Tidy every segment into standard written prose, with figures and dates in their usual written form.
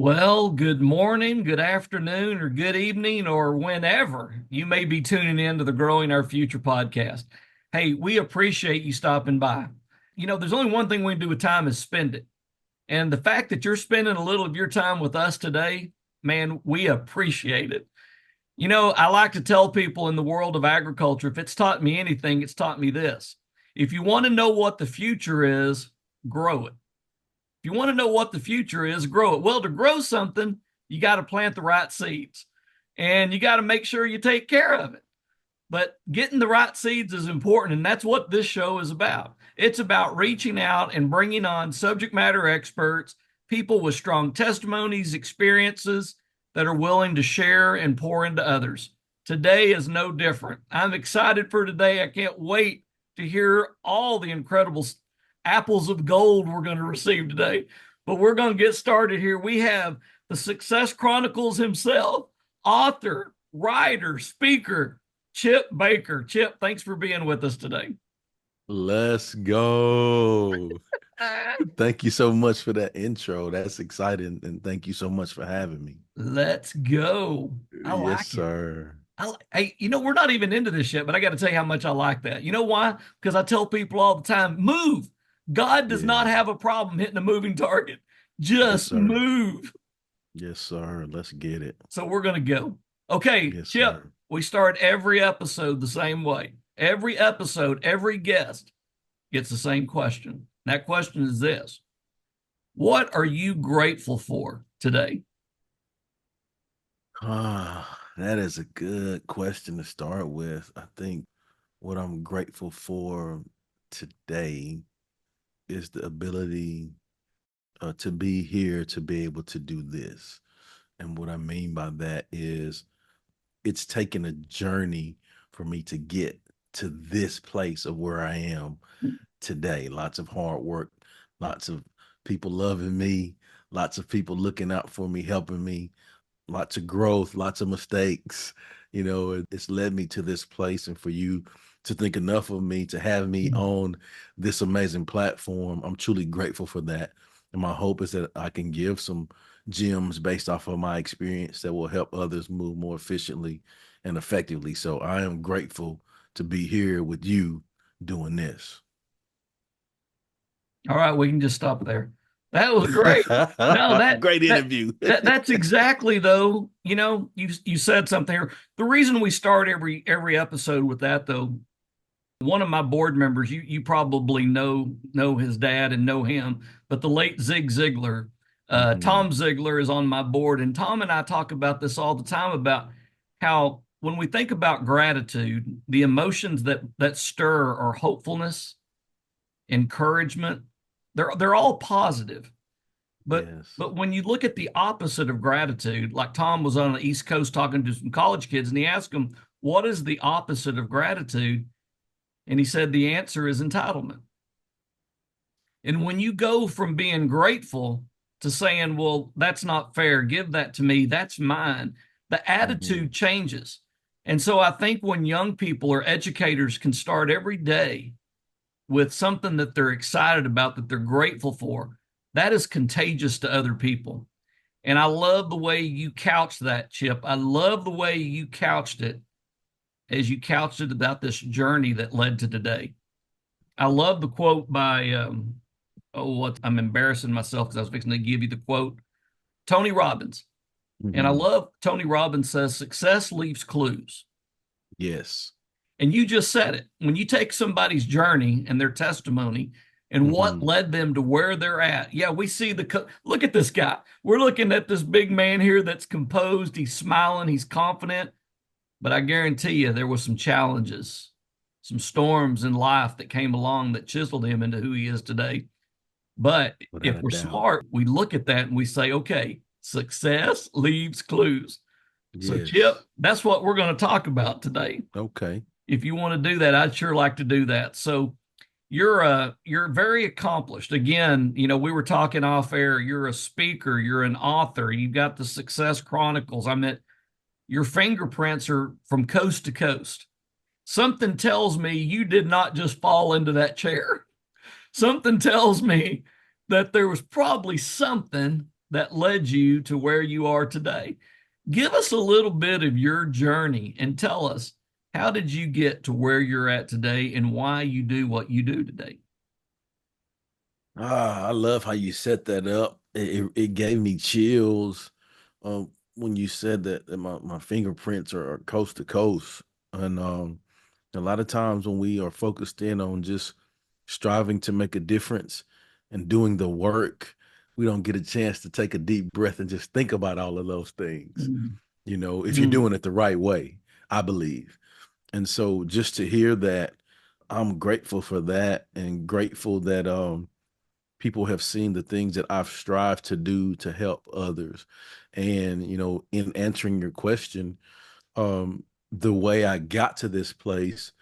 Well, good morning, good afternoon, or good evening, or whenever you may be tuning in to the Growing Our Future podcast. Hey, we appreciate you stopping by. There's only one thing we can do with time is spend it. And the fact that you're spending a little of your time with us today, man, we appreciate it. I like to tell people in the world of agriculture, if it's taught me anything, it's taught me this. If you want to know what the future is, grow it. If you want to know what the future is, grow it. Well, to grow something, you got to plant the right seeds and you got to make sure you take care of it. But getting the right seeds is important. And that's what this show is about. It's about reaching out and bringing on subject matter experts, people with strong testimonies, experiences that are willing to share and pour into others. Today is no different. I'm excited for today. I can't wait to hear all the incredible apples of gold we're going to receive today. But we're going to get started here. We have the Success Chronicles himself, author, writer, speaker, Chip Baker. Chip, thanks for being with us today. Let's go. Thank you so much for that intro. That's exciting. And thank you so much for having me. Let's go. I Yes, like it. sir. Hey, we're not even into this yet, but I got to tell you how much I like that. You know why? Because I tell people all the time, move. God does not Yeah. have a problem hitting a moving target. Yes, Just sir. move. Yes, sir. Let's get it. So we're going to go. Okay, Yes, Chip, sir. we start every episode the same way. Every episode, every guest gets the same question. That question is this: what are you grateful for today? That is a good question to start with. I think what I'm grateful for today is the ability to be here to be able to do this. And what I mean by that is it's taken a journey for me to get to this place of where I am today. Lots of hard work, lots of people loving me, lots of people looking out for me, helping me, lots of growth, lots of mistakes. It's led me to this place. And for you to think enough of me to have me on this amazing platform, I'm truly grateful for that. And my hope is that I can give some gems based off of my experience that will help others move more efficiently and effectively. So I am grateful to be here with you doing this. All right, we can just stop there. That was great. No, that Great that interview. that's exactly though. You said something here. The reason we start every episode with that though, one of my board members, you probably know his dad and know him, but the late Zig Ziglar, Mhm. Tom Ziglar is on my board, and Tom and I talk about this all the time about how when we think about gratitude, the emotions that stir are hopefulness, encouragement. They're all positive. But Yes. but when you look at the opposite of gratitude, like Tom was on the East Coast talking to some college kids, and he asked them, "What is the opposite of gratitude?" And he said the answer is entitlement. And when you go from being grateful to saying, "Well, that's not fair, give that to me, that's mine," the Mhm. attitude changes. And so I think when young people or educators can start every day with something that they're excited about, that they're grateful for, that is contagious to other people. And I love the way you couched that, Chip. I love the way you couched it as you couched it about this journey that led to today. I love the quote by, I'm embarrassing myself because I was fixing to give you the quote, Tony Robbins. And I Mhm. love Tony Robbins says, success leaves clues. Yes. And you just said it. When you take somebody's journey and their testimony and what Mhm. led them to where they're at, yeah, we see look at this guy. We're looking at this big man here that's composed. He's smiling. He's confident. But I guarantee you there were some challenges, some storms in life that came along that chiseled him into who he is today. But Without if a we're doubt. smart, we look at that and we say, okay, success leaves clues. So, Chip, Yes. that's what we're going to talk about today. Okay. If you want to do that, I'd sure like to do that. So, you're very accomplished. Again, we were talking off air. You're a speaker, you're an author, you've got the Success Chronicles. I mean, your fingerprints are from coast to coast. Something tells me you did not just fall into that chair. Something tells me that there was probably something that led you to where you are today. Give us a little bit of your journey and tell us, how did you get to where you're at today and why you do what you do today? I love how you set that up. It gave me chills when you said that my fingerprints are coast to coast. And a lot of times when we are focused in on just striving to make a difference and doing the work, we don't get a chance to take a deep breath and just think about all of those things, Mm, if you're mm, doing it the right way, I believe. And so just to hear that, I'm grateful for that and grateful that people have seen the things that I've strived to do to help others. And, in answering your question, the way I got to this place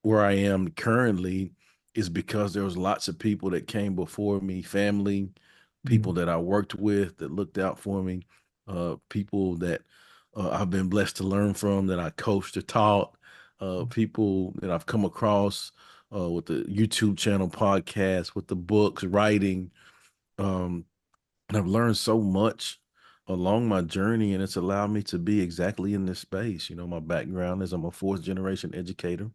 where I am currently is because there was lots of people that came before me, family, people mm, that I worked with that looked out for me, people that I've been blessed to learn from, that I coached or taught, people that I've come across with the YouTube channel, podcast, with the books, writing. Um, and I've learned so much along my journey, and it's allowed me to be exactly in this space. My background is I'm a fourth generation educator,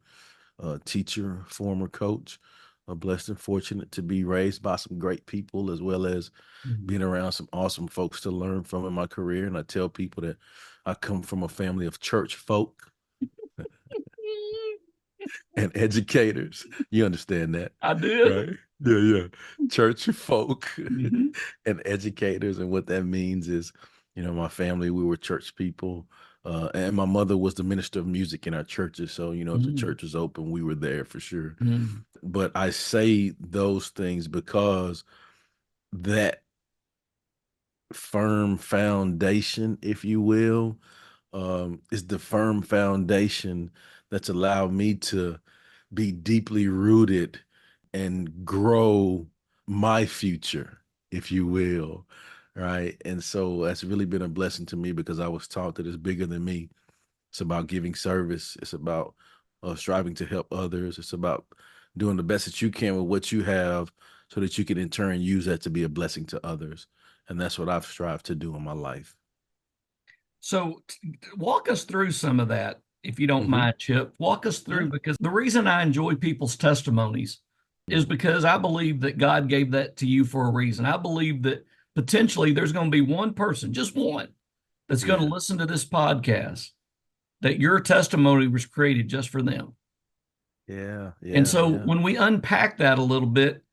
teacher, former coach, blessed and fortunate to be raised by some great people as well as mm. being around some awesome folks to learn from in my career. And I tell people that I come from a family of church folk and educators. You understand that, I did. right? Yeah, yeah. Church folk Mhm, and educators. And what that means is, my family, we were church people. And my mother was the minister of music in our churches. So, if the mm, church was open, we were there for sure. mm, But I say those things because that firm foundation, if you will, is the firm foundation that's allowed me to be deeply rooted and grow my future, if you will. Right. And so that's really been a blessing to me because I was taught that it's bigger than me. It's about giving service. It's about striving to help others. It's about doing the best that you can with what you have so that you can in turn use that to be a blessing to others. And that's what I've strived to do in my life. So, walk us through some of that, if you don't Hmm. mind, Chip. Walk us through, Yeah. because the reason I enjoy people's testimonies is Mhm. because I believe that God gave that to you for a reason. I believe that potentially there's going to be one person, just one, that's going to Yeah. listen to this podcast, that your testimony was created just for them. Yeah. And Yeah. so Yeah. when we unpack that a little bit,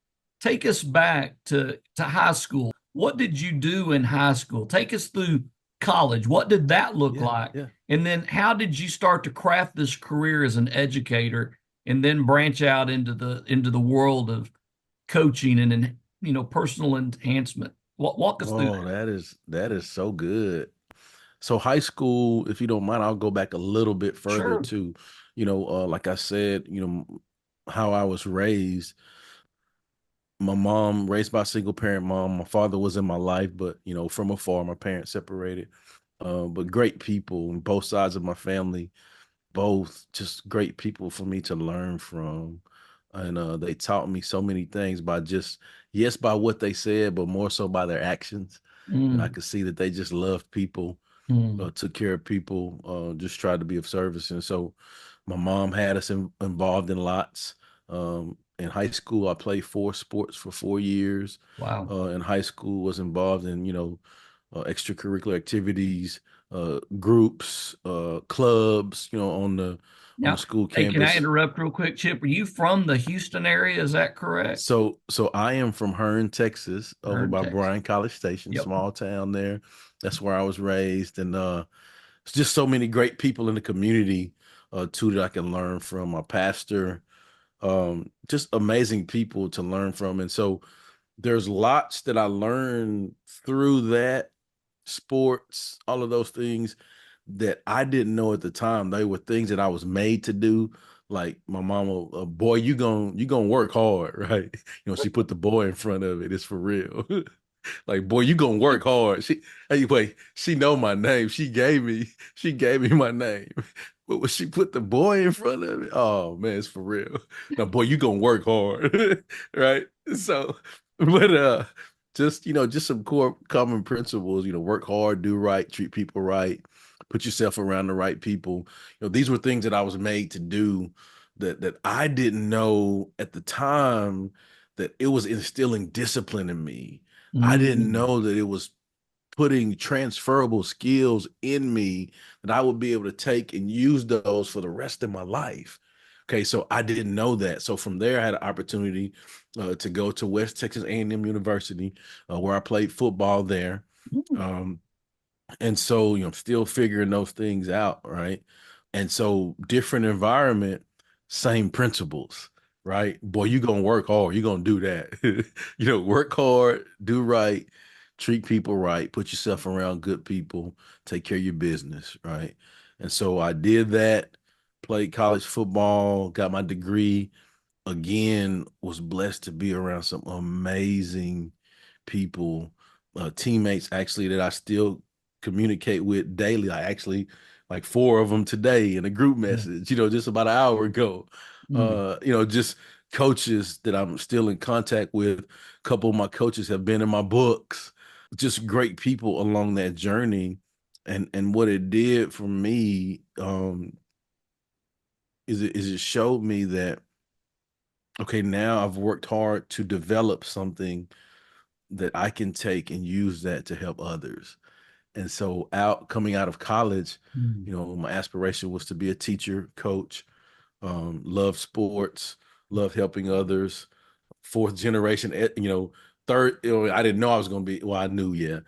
take us back to high school. What did you do in high school? Take us through college. What did that look Yeah. like? Yeah. And then how did you start to craft this career as an educator and then branch out into the world of coaching and personal enhancement? Walk us through Oh, that. that is so good. So high school, if you don't mind, I'll go back a little bit further Sure. to, like I said, how I was raised. My mom raised by a single parent mom. My father was in my life, but from afar, my parents separated. But great people on both sides of my family, both just great people for me to learn from. And they taught me so many things by just, yes, by what they said, but more so by their actions. And I Mm, could see that they just loved people, mm, took care of people, just tried to be of service. And so my mom had us involved in lots. In high school, I played four sports for 4 years. wow. In high school, was involved in extracurricular activities, groups, clubs, on the Now, school hey, can I campus. interrupt real quick, Chip? Are you from the Houston area? Is that correct? So I am from Hearn, Texas, over Hearn, by Texas. Bryan College Station, Yep. small town there. That's where I was raised, and it's just so many great people in the community too that I can learn from. My pastor, just amazing people to learn from, and so there's lots that I learned through that, sports, all of those things that I didn't know at the time. They were things that I was made to do. Like my mama, boy, you gonna work hard, right? She put the boy in front of it. It's for real. Like, boy, you gonna work hard. Anyway, she know my name. She gave me my name. But when she put the boy in front of it, oh man, it's for real. Now, boy, you gonna work hard, right? So, but just just some core common principles. Work hard, do right, treat people right, put yourself around the right people. These were things that I was made to do that I didn't know at the time that it was instilling discipline in me. I didn't Mm, know that it was putting transferable skills in me that I would be able to take and use those for the rest of my life. Okay, so I didn't know that. So from there, I had an opportunity to go to West Texas A&M University, where I played football there. mm, Um, and so, I'm still figuring those things out, right? And so, different environment, same principles, right? Boy, you gonna work hard. You're gonna do that. Work hard, do right, treat people right, put yourself around good people, take care of your business, right? And so I did that, played college football, got my degree, again, was blessed to be around some amazing people, teammates actually that I still communicate with daily. I actually like four of them today in a group yeah. message, just about an hour ago. Mm, Just coaches that I'm still in contact with. A couple of my coaches have been in my books, just great people along that journey. And what it did for me, is it showed me that okay, now I've worked hard to develop something that I can take and use that to help others. And so coming out of college, mm, my aspiration was to be a teacher, coach, love sports, love helping others, fourth generation, third, I didn't know I was going to be, well, I knew, yeah,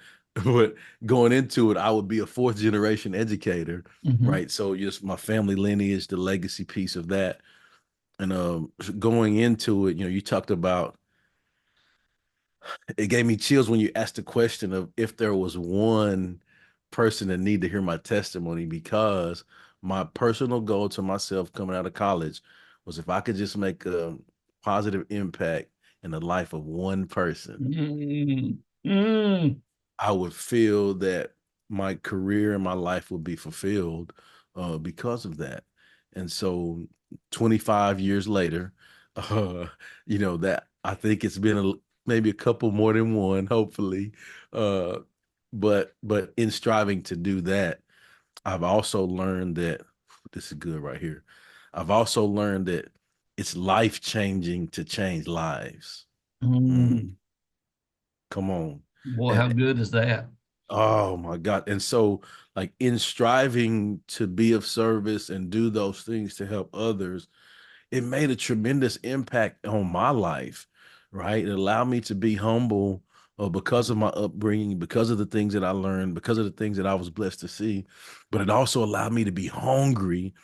but going into it, I would be a fourth generation educator, mhm, right? So just my family lineage, the legacy piece of that. And going into it, you talked about, it gave me chills when you asked the question of if there was one person that need to hear my testimony, because my personal goal to myself coming out of college was if I could just make a positive impact in the life of one person, mm, mm, I would feel that my career and my life would be fulfilled because of that. And so 25 years later, uh, that I think it's been maybe a couple more than one, hopefully. Uh, but in striving to do that, I've also learned that this is good right here. I've also learned that it's life changing to change lives. Mm, mm. come on. Boy, how And good is that? Oh my God. And so, like, in striving to be of service and do those things to help others, it made a tremendous impact on my life, right? It allowed me to be humble because of my upbringing, because of the things that I learned, because of the things that I was blessed to see. But it also allowed me to be hungry,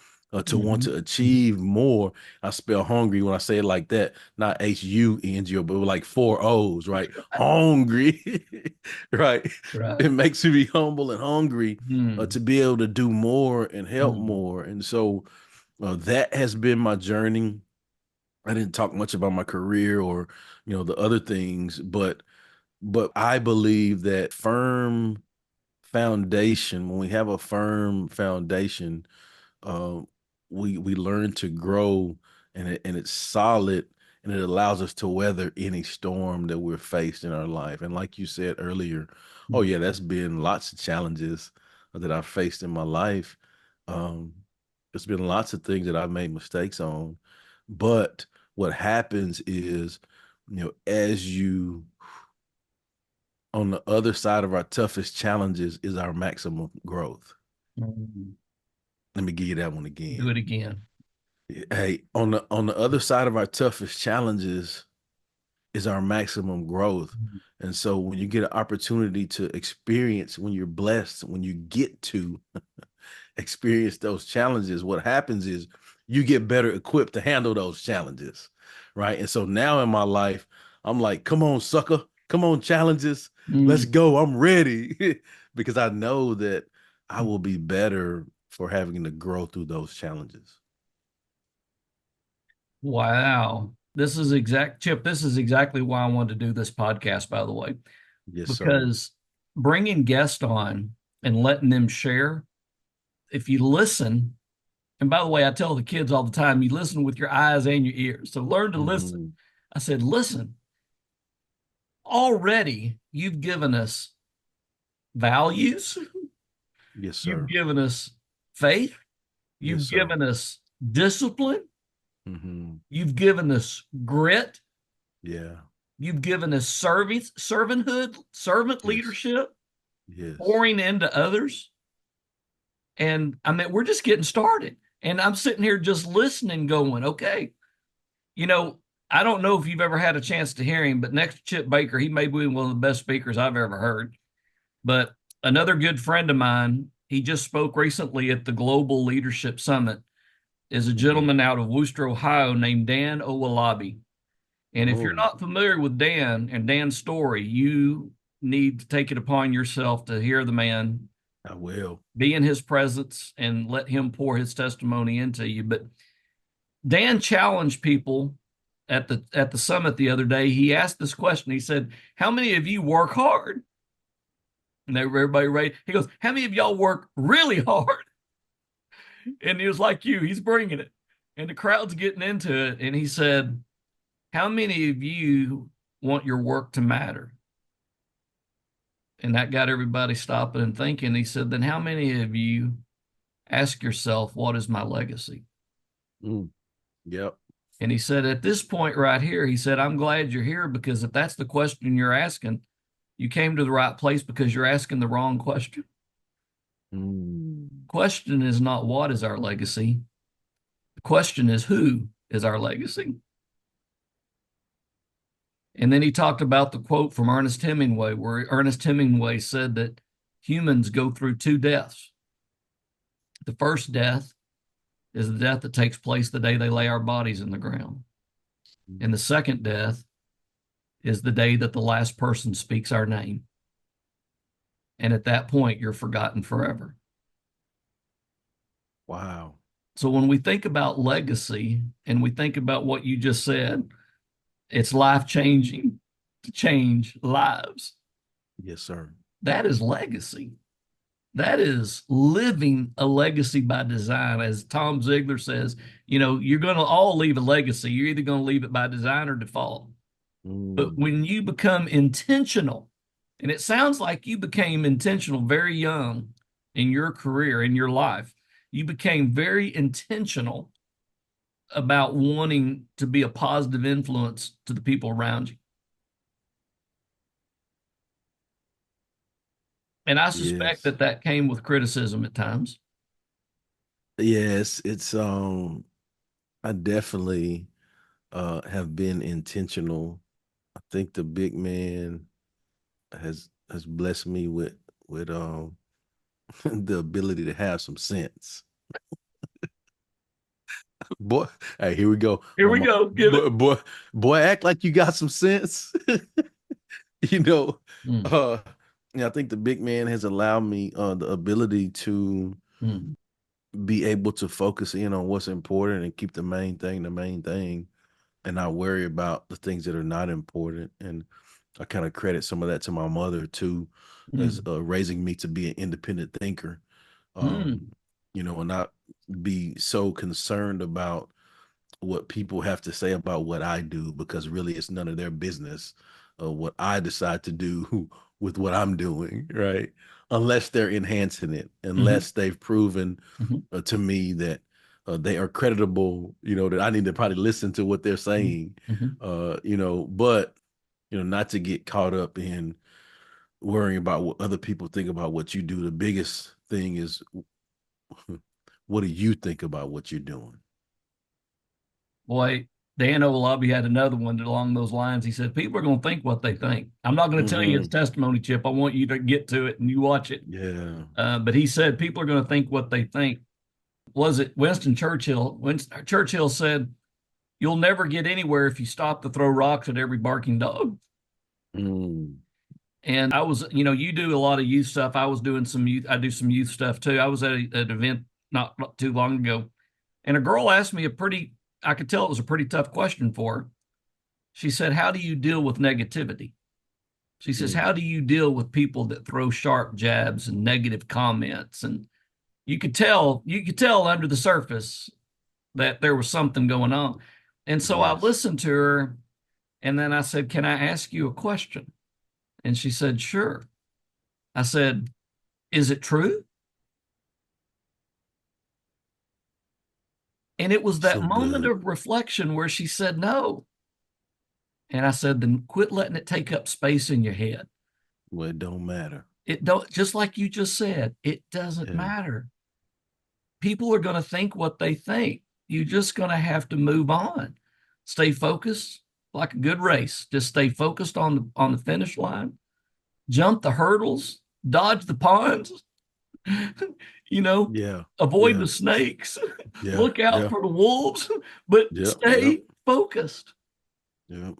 to want Mhm, to mhm. achieve more. I spell hungry when I say it like that, not H-U-N-G, but with like four O's, right? Hungry, right? Right. It makes me be humble and hungry Mm, to be able to do more and help mm, more. And so, that has been my journey. I didn't talk much about my career or, the other things, but I believe that firm foundation, when we have a firm foundation, uh, we learn to grow, and it's solid, and it allows us to weather any storm that we're faced in our life. And like you said earlier, oh mm, yeah, that's been lots of challenges that I've faced in my life. Um, there's been lots of things that I've made mistakes on, but what happens is, as you on the other side of our toughest challenges is our maximum growth. mm. Let me give you that one Do again. it again. Hey, on the other side of our toughest challenges is our maximum growth. Mm, And so when you get an opportunity to experience, when you're blessed, when you get to experience those challenges, what happens is you get better equipped to handle those challenges. Right. And so now in my life, I'm like, come on, sucker. Come on, challenges. Let's mm, go. I'm ready. Because I know that I mm. will be better for having to grow through those challenges. Wow. Chip, this is exactly why I wanted to do this podcast, by the way, Yes, sir. because bringing guests on and letting them share, if you listen, and by the way, I tell the kids all the time, you listen with your eyes and your ears. So learn to listen. Hmm. I said, listen, already you've given us values, Yes, you've sir. given us faith, Yes, you've sir. given us discipline, Mm-hmm. you've given us grit, Yeah. you've given us service, servanthood, servant Yes. leadership, Yes. pouring into others. And I mean, we're just getting started. And I'm sitting here just listening, going, okay, you know, I don't know if you've ever had a chance to hear him, but next to Chip Baker, he may be one of the best speakers I've ever heard. But another good friend of mine, he just spoke recently at the Global Leadership Summit, is a Mm-hmm. gentleman out of Worcester, Ohio, named Dan Owalabi. And if you're Oh, not familiar with Dan and Dan's story, you need to take it upon yourself to hear the man, I will. be in his presence, and let him pour his testimony into you. But Dan challenged people at the summit the other day. He asked this question. He said, "How many of you work hard?" And everybody right. He goes, "How many of y'all work really hard?" And he was like you. He's bringing it, and the crowd's getting into it. And he said, "How many of you want your work to matter?" And that got everybody stopping and thinking. He said, "Then how many of you ask yourself, what is my legacy?" Mm. Yep. And he said, at this point right here, he said, "I'm glad you're here, because if that's the question you're asking, you came to the right place, because you're asking the wrong question. Mm. Question is not what is our legacy. The question is who is our legacy." And then he talked about the quote from Ernest Hemingway, where Ernest Hemingway said that humans go through two deaths. The first death is the death that takes place the day they lay our bodies in the ground. And the second death is the day that the last person speaks our name. And at that point, you're forgotten forever. Wow. So when we think about legacy and we think about what you just said, it's life changing to change lives. Yes, sir. That is legacy. That is living a legacy by design. As Tom Ziegler says, you're going to all leave a legacy. You're either going to leave it by design or default. But Mm. when you become intentional, and it sounds like you became intentional very young in your career, in your life, you became very intentional about wanting to be a positive influence to the people around you. And I suspect Yes. that that came with criticism at times. Yes, it's I definitely have been intentional. I think the big man has blessed me with the ability to have some sense. Boy, hey, here we go. Here we go. Give it. Boy, act like you got some sense. you know, Mm, uh I think the big man has allowed me the ability to mm, be able to focus in on what's important and keep the main thing, and not worry about the things that are not important. And I kind of credit some of that to my mother too, as mm, raising me to be an independent thinker, um, mm, and not be so concerned about what people have to say about what I do, because really it's none of their business what I decide to do with what I'm doing, right? Unless they're enhancing it, mm, unless they've proven mm, to me that they are creditable, that I need to probably listen to what they're mm, saying, mm. but not to get caught up in worrying about what other people think about what you do. The biggest thing is, what do you think about what you're doing? Boy, Dan Olabi had another one along those lines. He said, "People are going to think what they think." I'm not going to tell you his Hmm. testimony, Chip. I want you to get to it and you watch it. Yeah. But he said, people are going to think what they think. Was it Winston Churchill? Winston Churchill said, "You'll never get anywhere if you stop to throw rocks at every barking dog." Mm. And I was, you do a lot of youth stuff. I was doing some youth, I do some youth stuff too. I was at an event not too long ago, and a girl asked me I could tell it was a pretty tough question for her. She said, "How do you deal with negativity?" She says, Mm. "How do you deal with people that throw sharp jabs and negative comments?" And you could tell under the surface that there was something going on. And so I Yes. listened to her, and then I said, "Can I ask you a question?" And she said, sure. I said, is it true? And it was that So moment good. of reflection where she said no. And I said, then quit letting it take up space in your head. Well, it don't matter. It don't, just like you just said, it doesn't Yeah. matter. People are going to think what they think. You're just going to have to move on. Stay focused like a good race. Just stay focused on the finish line. Jump the hurdles, dodge the ponds, you know, Yeah. avoid Yeah. the snakes, Yeah. look out Yeah. for the wolves, but Yep. Yep. stay focused. Yep.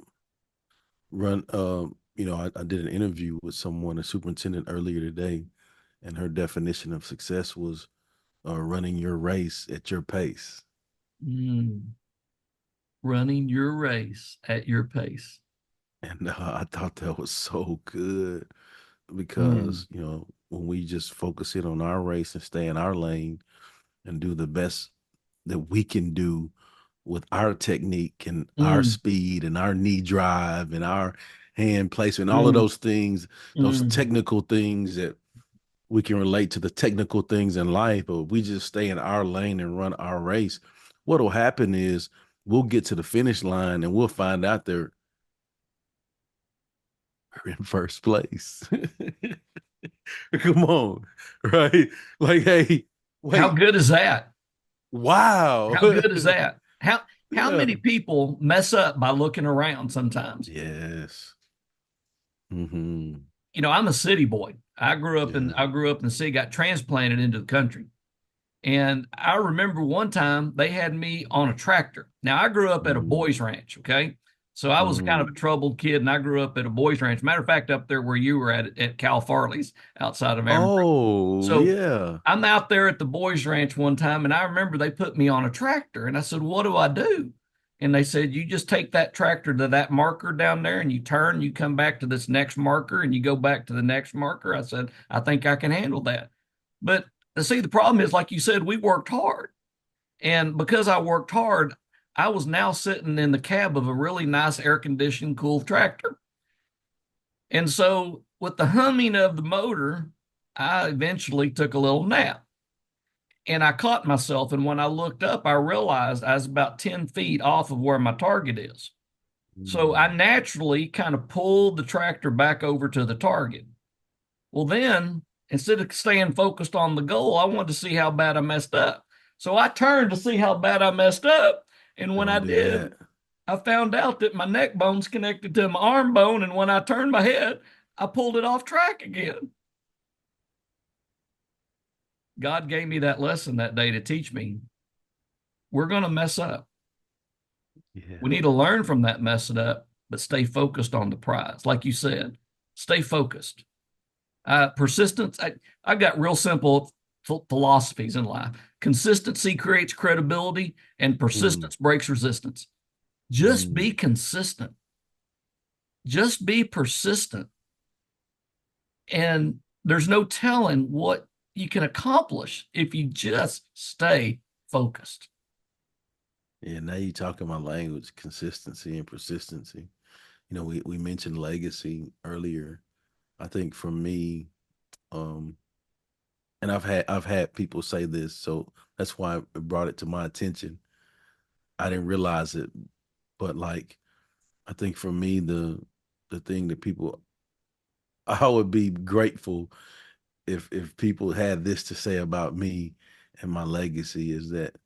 Run. I did an interview with someone, a superintendent earlier today, and her definition of success was running your race at your pace. Mm, running your race at your pace. And I thought that was so good Mm, because, when we just focus in on our race and stay in our lane and do the best that we can do with our technique and our mm, speed and our knee drive and our hand placement, all of mm, those things, those mm. technical things that we can relate to the technical things in life, but we just stay in our lane and run our race. What'll happen is we'll get to the finish line and we'll find out they're in first place. Come on, right? Like, hey, How wait, good is that? wow. How good is that? How Yeah. many people mess up by looking around sometimes? Yes. Hmm. I'm a city boy. Yeah. I grew up in the city, got transplanted into the country. And I remember one time they had me on a tractor. Now I grew up at a Hmm. boys ranch, okay? So I was kind of a Hmm. troubled kid and I grew up at a boys ranch. Matter of fact, up there where you were at Cal Farley's outside of Amarillo. Oh, So yeah. I'm out there at the boys ranch one time and I remember they put me on a tractor and I said, "What do I do?" And they said, "You just take that tractor to that marker down there and you turn, you come back to this next marker and you go back to the next marker." I said, "I think I can handle that." But see, the problem is, like you said, we worked hard. And because I worked hard, I was now sitting in the cab of a really nice air conditioned, cool tractor. And so, with the humming of the motor, I eventually took a little nap and I caught myself. And when I looked up, I realized I was about 10 feet off of where my target is. So I Mm. naturally kind of pulled the tractor back over to the target. Well, then instead of staying focused on the goal, I wanted to see how bad I messed up. So I turned to see how bad I messed up. And when I Don't do did, that. I found out that my neck bone's connected to my arm bone. And when I turned my head, I pulled it off track again. God gave me that lesson that day to teach me we're going to mess up. We Yeah. need to learn from that messing up, but stay focused on the prize. Like you said, stay focused. Persistence. I've got real simple philosophies in life. Consistency creates credibility, and Mm. persistence breaks resistance. Just be Mm. consistent. Just be persistent. And there's no telling what you can accomplish if you just stay focused. Yeah, now you're talking my language, consistency and persistency. We mentioned legacy earlier. I think for me, um, and I've had people say this, so that's why I brought it to my attention. I didn't realize it, but like I think for me, the thing that people I would be grateful if people had this to say about me and my legacy is that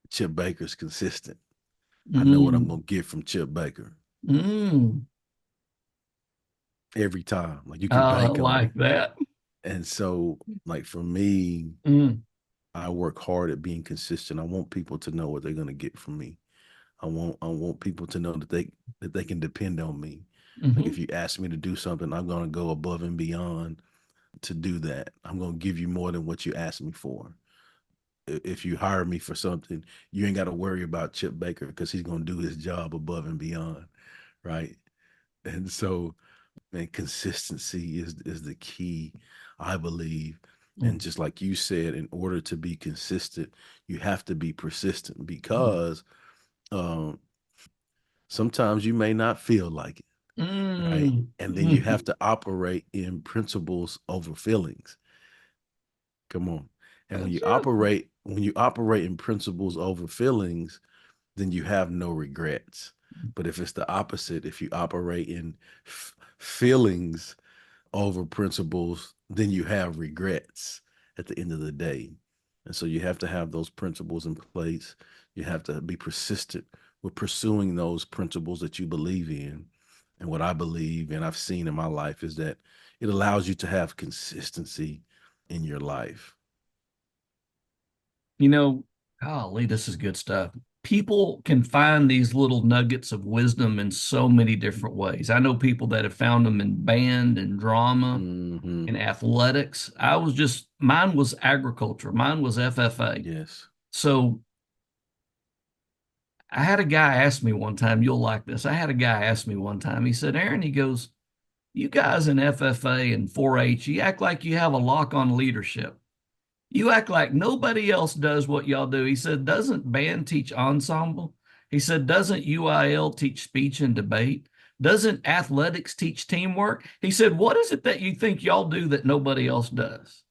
Chip Baker's consistent. I know what I'm Mm, gonna get from Chip Baker mm. every time. Like you can I bank on it. like that. And so, like for me, Mm, I work hard at being consistent. I want people to know what they're gonna get from me. I want people to know that they can depend on me. Like if mhm, you ask me to do something, I'm gonna go above and beyond to do that. I'm gonna give you more than what you asked me for. If you hire me for something, you ain't got to worry about Chip Baker because he's gonna do his job above and beyond, right? And so, man, consistency is the key, I believe. And mm, just like you said, in order to be consistent, you have to be persistent mm, because um, sometimes you may not feel like it. right? Mm. And then you have to operate in principles over feelings. Come on. And That's it. when you operate in principles over feelings, then you have no regrets. But if it's the opposite, if you operate in feelings over principles, then you have regrets at the end of the day. And so you have to have those principles in place. You have to be persistent with pursuing those principles that you believe in. And what I believe and I've seen in my life is that it allows you to have consistency in your life. You know, golly, this is good stuff. People can find these little nuggets of wisdom in so many different ways. I know people that have found them in band and drama Hmm. and athletics. Mine was agriculture, mine was FFA. Yes. So I had a guy ask me one time, you'll like this. I had a guy ask me one time, he said, Aaron, he goes, you guys in FFA and 4-H, you act like you have a lock on leadership. You act like nobody else does what y'all do. He said, doesn't band teach ensemble? He said, doesn't UIL teach speech and debate? Doesn't athletics teach teamwork? He said, what is it that you think y'all do that nobody else does?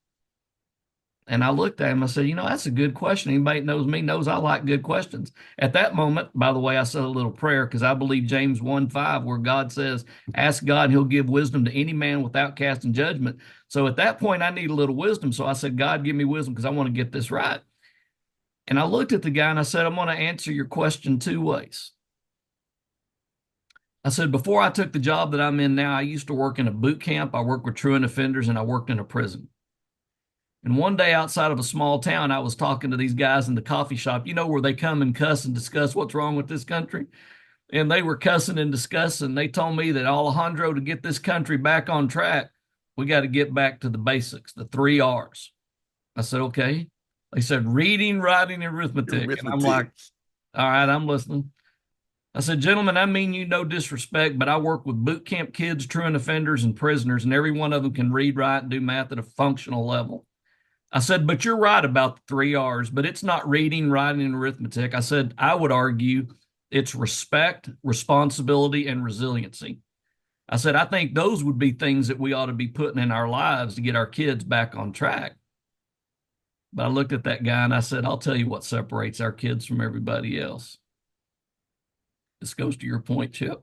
And I looked at him, I said, that's a good question. Anybody that knows me knows I like good questions. At that moment, by the way, I said a little prayer because I believe James 1:5, where God says, ask God, and he'll give wisdom to any man without casting judgment. So at that point, I need a little wisdom. So I said, God, give me wisdom because I want to get this right. And I looked at the guy and I said, I'm going to answer your question two ways. I said, before I took the job that I'm in now, I used to work in a boot camp. I worked with truant offenders and I worked in a prison. And one day outside of a small town, I was talking to these guys in the coffee shop, where they come and cuss and discuss what's wrong with this country. And they were cussing and discussing. They told me that Alejandro, to get this country back on track, we got to get back to the basics, the 3 R's. I said, okay. They said reading, writing, and arithmetic. And I'm like, Arithmetic. all right, I'm listening. I said, gentlemen, I mean you no disrespect, but I work with boot camp kids, truant offenders, and prisoners, and every one of them can read, write, and do math at a functional level. I said, but you're right about the 3 R's, but it's not reading, writing, and arithmetic. I said, I would argue it's respect, responsibility, and resiliency. I said, I think those would be things that we ought to be putting in our lives to get our kids back on track. But I looked at that guy and I said, I'll tell you what separates our kids from everybody else. This goes to your point, Chip.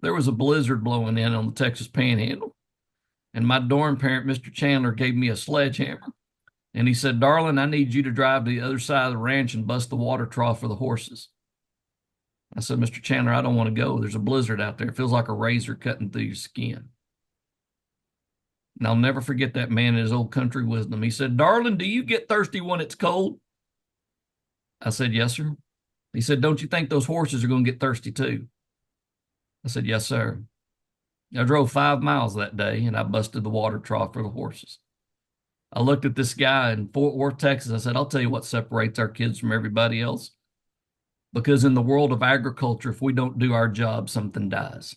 There was a blizzard blowing in on the Texas Panhandle, and my dorm parent, Mr. Chandler, gave me a sledgehammer. And he said, darling, I need you to drive to the other side of the ranch and bust the water trough for the horses. I said, Mr. Chandler, I don't want to go. There's a blizzard out there. It feels like a razor cutting through your skin. And I'll never forget that man and his old country wisdom. He said, darling, do you get thirsty when it's cold? I said, yes, sir. He said, don't you think those horses are going to get thirsty too? I said, yes, sir. I drove 5 miles that day and I busted the water trough for the horses. I looked at this guy in Fort Worth, Texas. I said, I'll tell you what separates our kids from everybody else. Because in the world of agriculture, if we don't do our job, something dies.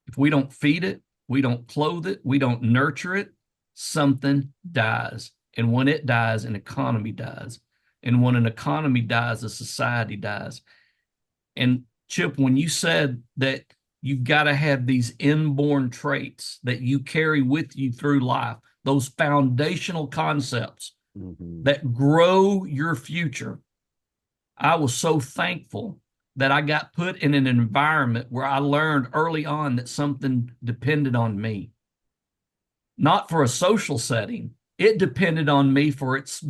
If we don't feed it, we don't clothe it, we don't nurture it, something dies. And when it dies, an economy dies. And when an economy dies, a society dies. And Chip, when you said that you've got to have these inborn traits that you carry with you through life, those foundational concepts Hmm. that grow your future. I was so thankful that I got put in an environment where I learned early on that something depended on me, not for a social setting. It depended on me for its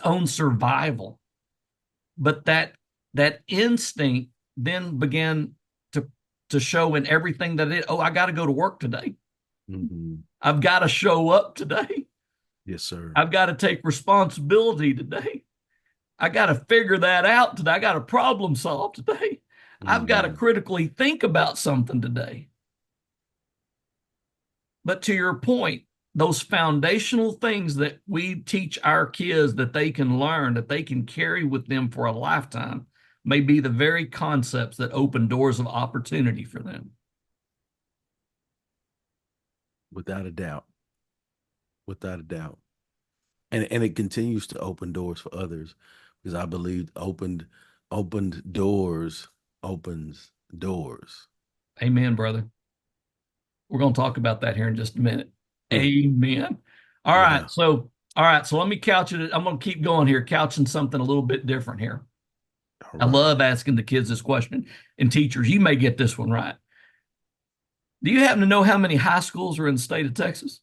own survival. But that instinct then began to to show in everything that it. Oh, I got to go to work today. Hmm. I've got to show up today. Yes, sir. I've got to take responsibility today. I got to figure that out today. I got to problem solve today. I've got to Hmm. critically think about something today. But to your point, those foundational things that we teach our kids that they can learn, that they can carry with them for a lifetime, may be the very concepts that open doors of opportunity for them. Without a doubt. Without a doubt. And it continues to open doors for others because I believe opened Opened doors opens doors. Amen, brother. We're going to talk about that here in just a minute. Mm, Amen. All right. yeah. So let me couch it. I'm going to keep going here, couching something a little bit different here. All I right. love asking the kids this question. And teachers, you may get this one right. Do you happen to know how many high schools are in the state of Texas?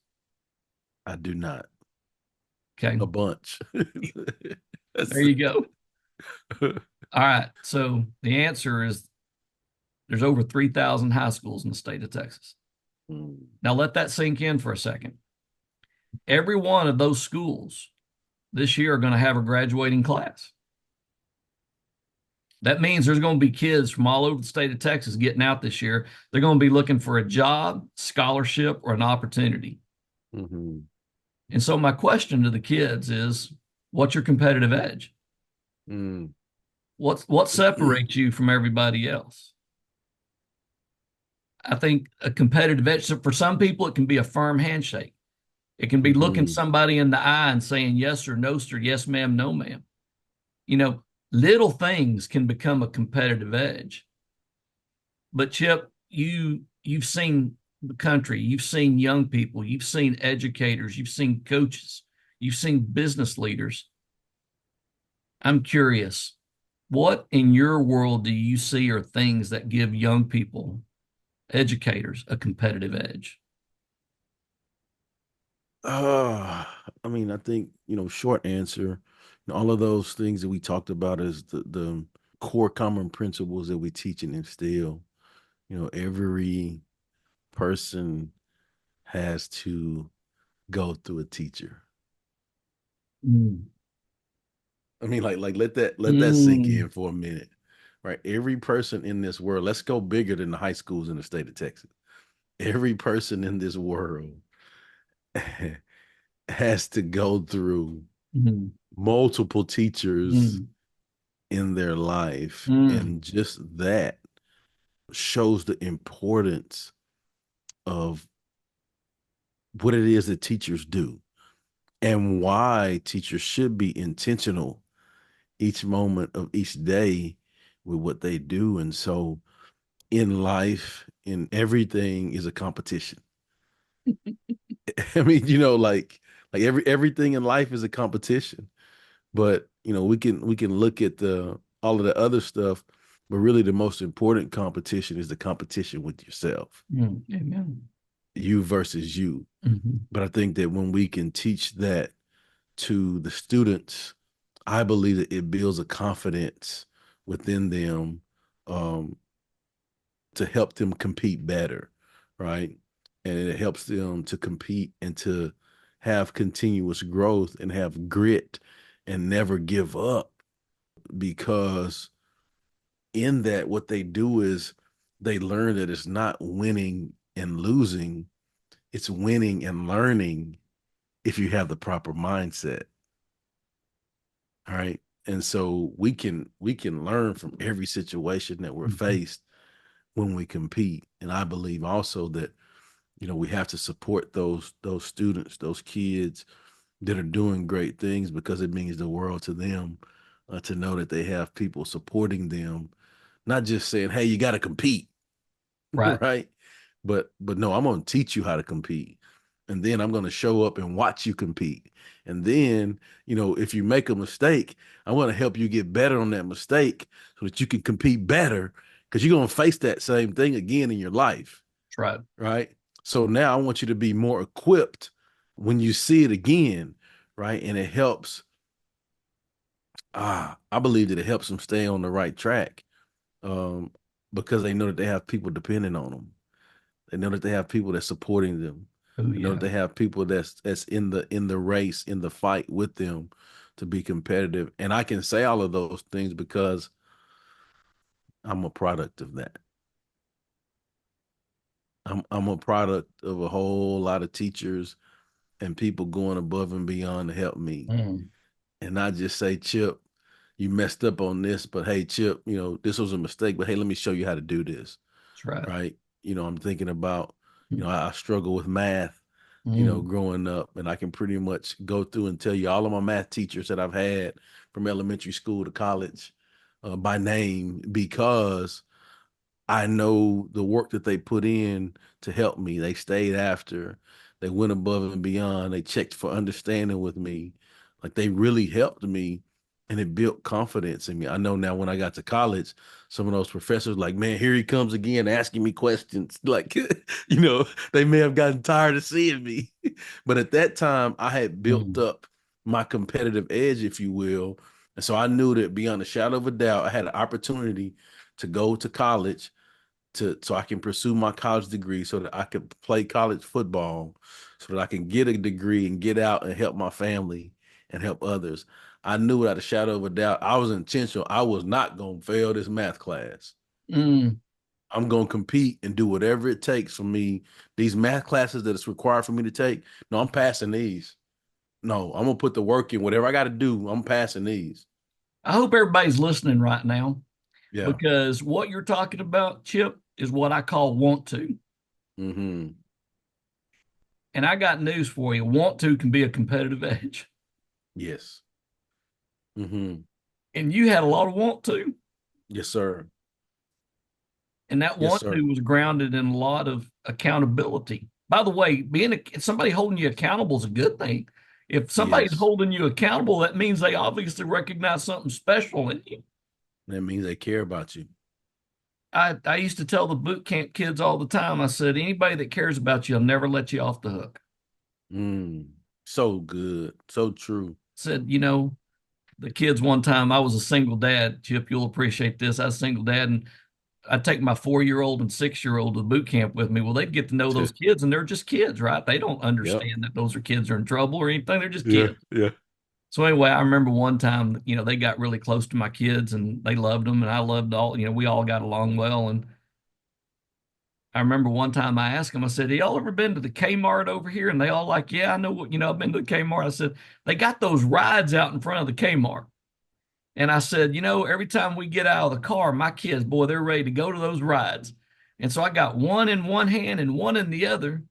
I do not. Okay. A bunch. There That's- you go. All right. So the answer is there's over 3,000 high schools in the state of Texas. Mm, Now let that sink in for a second. Every one of those schools this year are going to have a graduating class. That means there's going to be kids from all over the state of Texas getting out this year. They're going to be looking for a job, scholarship, or an opportunity. mhm, And so my question to the kids is, what's your competitive edge? mm. What separates you from everybody else? I think a competitive edge. So for some people, it can be a firm handshake. It can be looking Mhm, somebody in the eye and saying yes or no, sir, yes, ma'am, no, ma'am. You know, little things can become a competitive edge. But Chip, you've seen the country, you've seen young people, you've seen educators, you've seen coaches, you've seen business leaders. I'm curious, what in your world do you see are things that give young people, educators, a competitive edge? Uh, I mean, I think, short answer, all of those things that we talked about is the core common principles that we teach and instill. Every person has to go through a teacher. Mm. I mean, like let that sink in Mm. for a minute. Right? Every person in this world, let's go bigger than the high schools in the state of Texas. Every person in this world has to go through Mm. multiple teachers Mm. in their life. Mm. And just that shows the importance of what it is that teachers do and why teachers should be intentional each moment of each day with what they do. And so in life, in everything is a competition. I mean, like everything in life is a competition. But we can look at the all of the other stuff, but really the most important competition is the competition with yourself, Mm. Amen. you versus you. Mhm. But I think that when we can teach that to the students, I believe that it builds a confidence within them, um, to help them compete better, right? And it helps them to compete and to have continuous growth and have grit and never give up, because in that what they do is they learn that it's not winning and losing, it's winning and learning if you have the proper mindset. All right. And so we can learn from every situation that we're Mhm. faced when we compete. And I believe also that we have to support those students, those kids that are doing great things, because it means the world to them, to know that they have people supporting them, not just saying, "Hey, you got to compete," Right. right? But no, I'm going to teach you how to compete. And then I'm going to show up and watch you compete. And then, if you make a mistake, I want to help you get better on that mistake so that you can compete better, because you're going to face that same thing again in your life, That's right. right? So now I want you to be more equipped when you see it again, right? And it helps. I believe that it helps them stay on the right track, um, because they know that they have people depending on them. They know that they have people that's supporting them. Oh They know yeah. that they have people that's in the race, in the fight with them to be competitive. And I can say all of those things because I'm a product of that. I'm a product of a whole lot of teachers and people going above and beyond to help me. Mm. And not just say, Chip, you messed up on this, but hey, Chip, this was a mistake, but hey, let me show you how to do this. That's right. Right. I'm thinking about, Mm. I struggle with math, Mm. growing up, and I can pretty much go through and tell you all of my math teachers that I've had from elementary school to college. by name because I know the work that they put in to help me. They stayed after, they went above and beyond, they checked for understanding with me. Like they really helped me and it built confidence in me. I know now when I got to college, some of those professors like, man, here he comes again asking me questions. Like, they may have gotten tired of seeing me. But at that time, I had built Mm. up my competitive edge, if you will. And so I knew that beyond a shadow of a doubt, I had an opportunity to go to college to so I can pursue my college degree so that I could play college football so that I can get a degree and get out and help my family and help others. I knew without a shadow of a doubt I was intentional. I was not going to fail this math class. Mm. I'm going to compete and do whatever it takes for me. These math classes that it's required for me to take, no, I'm passing these. No, I'm going to put the work in. Whatever I got to do, I'm passing these. I hope everybody's listening right now Yeah. because what you're talking about, Chip, is what I call want to. Mm-hmm. And I got news for you. Want to can be a competitive edge. Yes. Mm-hmm. And you had a lot of want to. Yes, sir. And that Yes, want to sir. was grounded in a lot of accountability. By the way, somebody holding you accountable is a good thing. If somebody's Yes. holding you accountable, that means they obviously recognize something special in you. That means they care about you. I used to tell the boot camp kids all the time, I said, anybody that cares about you will never let you off the hook. So good. So true. Said, the kids one time, I was a single dad. Chip, you'll appreciate this. I was a single dad, and I'd take my 4-year-old and 6-year-old to boot camp with me. Well, they'd get to know those kids, and they're just kids, right? They don't Yep. understand that those are kids are in trouble or anything. They're just Yeah. kids. Yeah. So anyway, I remember one time, they got really close to my kids, and they loved them, and I loved all. We all got along well. And I remember one time I asked them, I said, "Have y'all ever been to the Kmart over here?" And they all like, "Yeah, I know what, I've been to the Kmart." I said, "They got those rides out in front of the Kmart." And I said, every time we get out of the car, my kids, boy, they're ready to go to those rides. And so I got one in one hand and one in the other,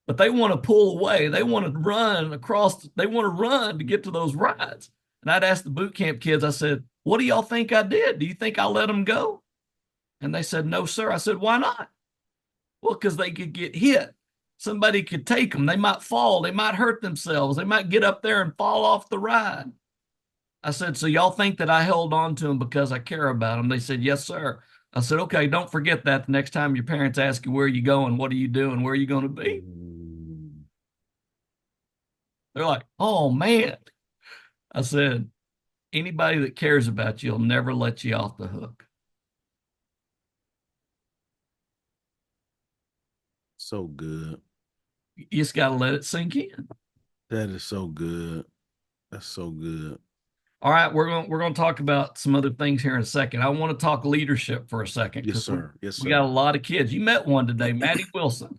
but they want to pull away. They want to run across, they want to run to get to those rides. And I'd ask the boot camp kids, I said, "What do y'all think I did? Do you think I let them go?" And they said, "No, sir." I said, "Why not?" Well, because they could get hit. Somebody could take them. They might fall. They might hurt themselves. They might get up there and fall off the ride. I said, "So y'all think that I held on to them because I care about them?" They said, "Yes, sir." I said, "Okay, don't forget that the next time your parents ask you, where are you going? What are you doing? Where are you going to be?" Mm, They're like, "Oh, man." I said, "Anybody that cares about you will never let you off the hook." so good. You just got to let it sink in. That is so good. That's so good. All right, we're going to talk about some other things here in a second. I want to talk leadership for a second Yes, because we, sir. Yes, we got a sir. lot of kids. You met one today, Maddie Wilson,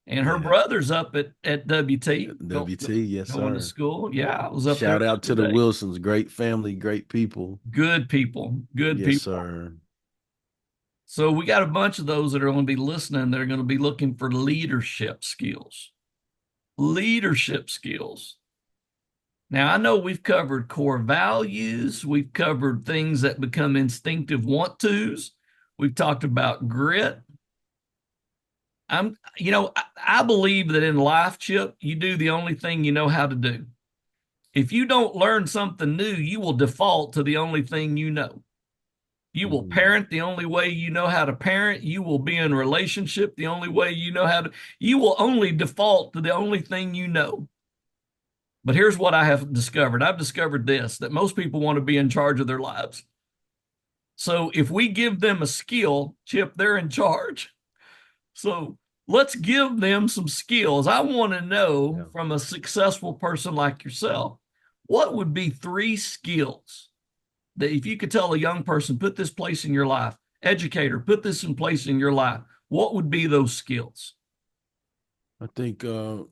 and her Yeah. brother's up at WT WT. Yes, going to sir. school. Yeah, I was up there Shout out the to other the day. Wilsons. Great family, great people. Good people, good Yes, people. sir. So we got a bunch of those that are going to be listening. They're going to be looking for leadership skills. Leadership skills. Now, I know we've covered core values, we've covered things that become instinctive want tos, we've talked about grit. I believe that in life, Chip, you do the only thing you know how to do. If you don't learn something new, you will default to the only thing you know. You will Mm. parent the only way you know how to parent. You will be in a relationship the only way you know how to. You will only default to the only thing you know. But here's what I have discovered. I've discovered this that most people want to be in charge of their lives. So if we give them a skill, Chip, they're in charge. So let's give them some skills. I want to know Yeah. from a successful person like yourself, what would be 3 skills that if you could tell a young person, put this place in your life, educator, put this in place in your life, what would be those skills? I think I'm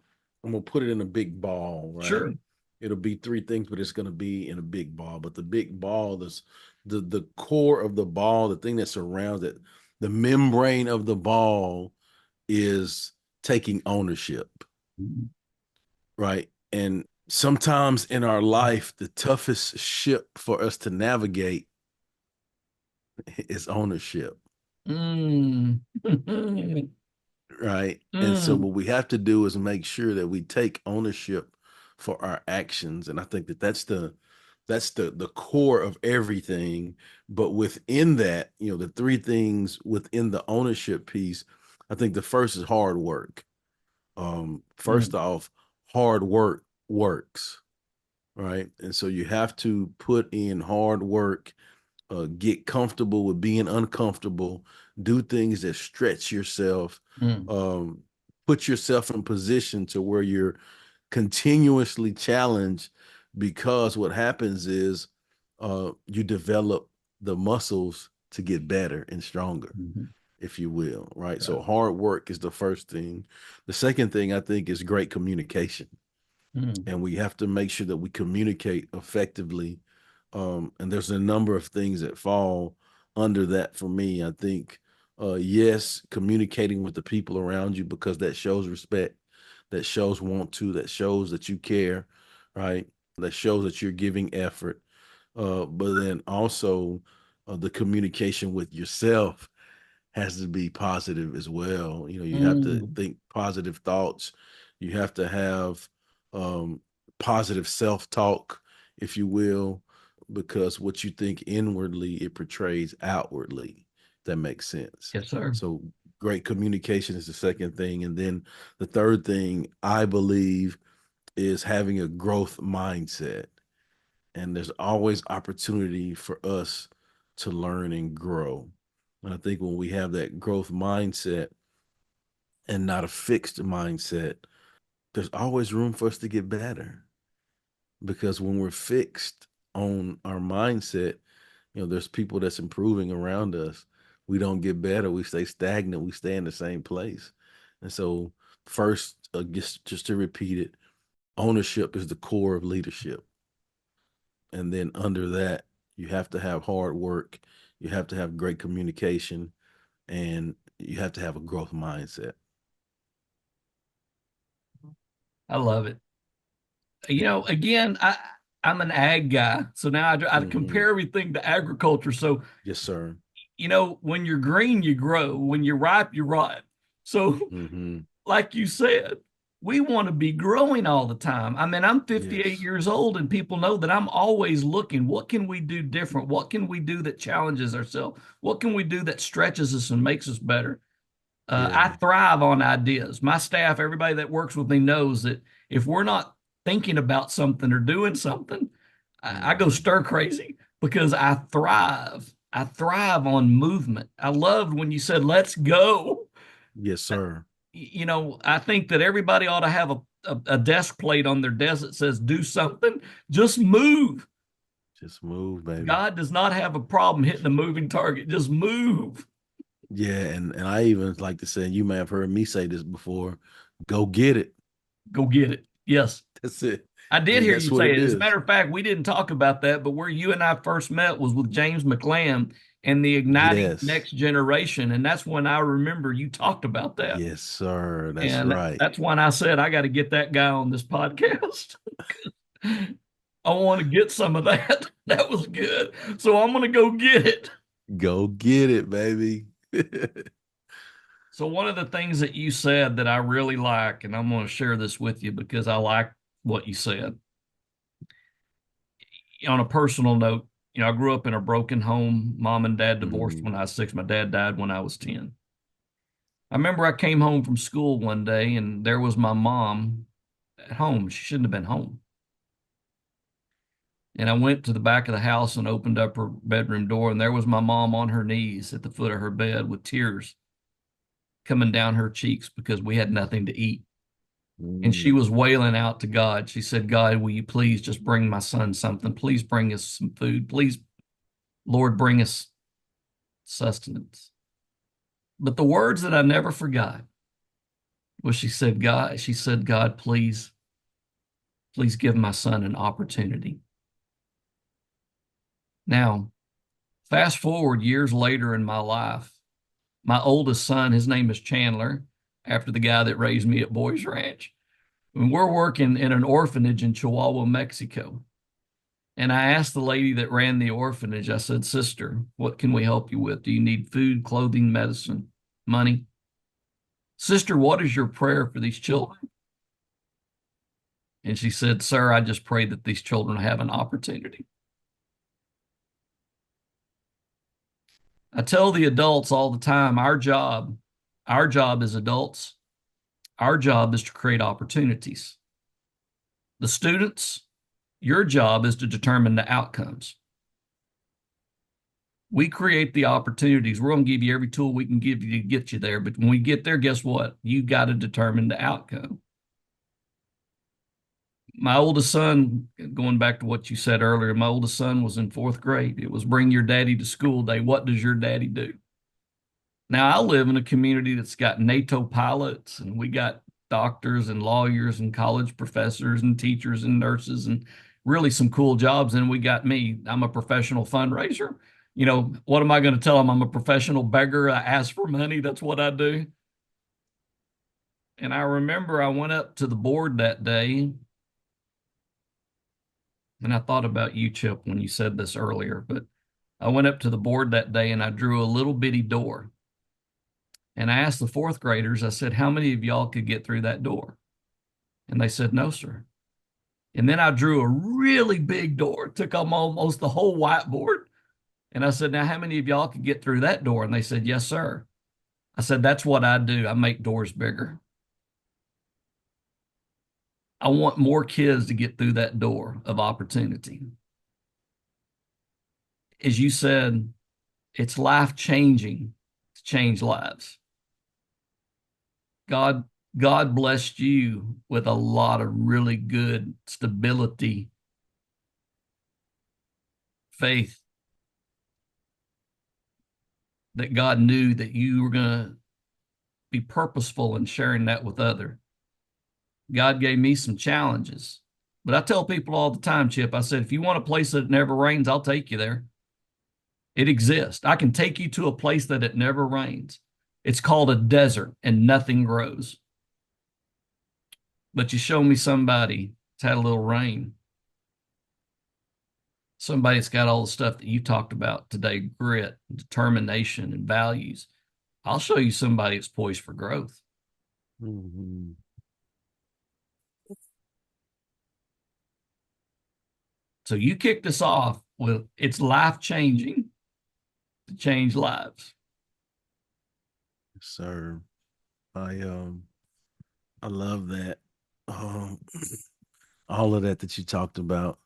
gonna put it in a big ball, right? Sure. It'll be three things, but it's gonna be in a big ball. But the big ball is the core of the ball, the thing that surrounds it, the membrane of the ball is taking ownership, right? And sometimes in our life, the toughest ship for us to navigate is ownership, Mm. right? And so Mm. what we have to do is make sure that we take ownership for our actions. And I think that that's the core of everything. But within that, the three things within the ownership piece, I think the first is hard work. First Mm. off, hard work works, right? And so you have to put in hard work, get comfortable with being uncomfortable, do things that stretch yourself, Mm. um, put yourself in position to where you're continuously challenged, because what happens is you develop the muscles to get better and stronger, Mhm. if you will, right? Right. So hard work is the first thing. The second thing I think is great communication, Mm. and we have to make sure that we communicate effectively. And there's a number of things that fall under that for me. I think, yes, communicating with the people around you, because that shows respect, that shows want to, that shows that you care, right? That shows that you're giving effort. But then also the communication with yourself has to be positive as well. You have to Mm. think positive thoughts. You have to have um, positive self-talk, if you will, because what you think inwardly, it portrays outwardly. That makes sense. Yes, sir. So great communication is the second thing. And then the third thing, I believe, is having a growth mindset. And there's always opportunity for us to learn and grow. And I think when we have that growth mindset and not a fixed mindset, there's always room for us to get better. Because when we're fixed on our mindset, there's people that's improving around us. We don't get better. We stay stagnant. We stay in the same place. And so, first, just to repeat it, ownership is the core of leadership. And then under that, you have to have hard work, you have to have great communication, and you have to have a growth mindset. I love it. Again, I'm an ag guy, so now I Hmm. compare everything to agriculture. So, Yes, sir. when you're green, you grow. When you're ripe, you ripe. So, Hmm. like you said, we want to be growing all the time. I mean, I'm 58 Yes. years old, and people know that I'm always looking. What can we do different? What can we do that challenges ourselves? What can we do that stretches us and makes us better? I Yeah. thrive on ideas. My staff, everybody that works with me knows that if we're not thinking about something or doing something, I go Hmm. stir crazy because I thrive. I thrive on movement. I loved when you said, let's go. Yes, sir. I think that everybody ought to have a desk plate on their desk that says, do something, just move. Just move, baby. God does not have a problem hitting a moving target. Just move. Yeah, and I even like to say, you may have heard me say this before, go get it. Go get it. Yes. That's it. I did And hear that's you what say it it. As a is. matter of fact, we didn't talk about that, but where you and I first met was with James McLam and the Igniting Yes. Next Generation. And that's when I remember you talked about that. Yes, sir. That's And right. that's when I said, I got to get that guy on this podcast. I want to get some of that. That was good. So I'm going to go get it. Go get it, baby. So, one of the things that you said that I really like, and I'm going to share this with you because I like what you said. On a personal note, I grew up in a broken home. Mom and dad divorced Hmm. when I was 6. My dad died when I was 10. I remember I came home from school one day and there was my mom at home. She shouldn't have been home. And I went to the back of the house and opened up her bedroom door, and there was my mom on her knees at the foot of her bed with tears coming down her cheeks because we had nothing to eat. And she Mm. was wailing out to God. She said, God, will you please just bring my son something? Please bring us some food. Please, Lord, bring us sustenance. But the words that I never forgot was she said, God, please, please give my son an opportunity. Now, fast forward years later in my life, my oldest son, his name is Chandler, after the guy that raised me at Boys Ranch. And we're working in an orphanage in Chihuahua, Mexico. And I asked the lady that ran the orphanage, I said, Sister, what can we help you with? Do you need food, clothing, medicine, money? Sister, what is your prayer for these children? And she said, Sir, I just pray that these children have an opportunity. I tell the adults all the time, our job as adults, our job is to create opportunities. The students, your job is to determine the outcomes. We create the opportunities. We're going to give you every tool we can give you to get you there. But when we get there, guess what? You got to determine the outcome. My oldest son, going back to what you said earlier, my oldest son was in fourth grade. It was bring your daddy to school day. What does your daddy do? Now, I live in a community that's got NATO pilots, and we got doctors and lawyers and college professors and teachers and nurses and really some cool jobs. And we got me. I'm a professional fundraiser. What am I going to tell them? I'm a professional beggar. I ask for money. That's what I do. And I remember I went up to the board that day, and I thought about you, Chip, when you said this earlier, but I went up to the board that day and I drew a little bitty door. And I asked the fourth graders, I said, how many of y'all could get through that door? And they said, no, sir. And then I drew a really big door, took up almost the whole whiteboard. And I said, now, how many of y'all could get through that door? And they said, yes, sir. I said, that's what I do. I make doors bigger. I want more kids to get through that door of opportunity. As you said, it's life changing to change lives. God, God blessed you with a lot of really good stability, faith that God knew that you were going to be purposeful in sharing that with others. God gave me some challenges. But I tell people all the time, Chip, I said, if you want a place that never rains, I'll take you there. It exists. I can take you to a place that it never rains. It's called a desert and nothing grows. But you show me somebody that's had a little rain, somebody that's got all the stuff that you talked about today, grit, determination, and values. I'll show you somebody that's poised for growth. Mhm. So you kicked us off with it's life changing to change lives. Sir, I um I love that. Um, all of that you talked about,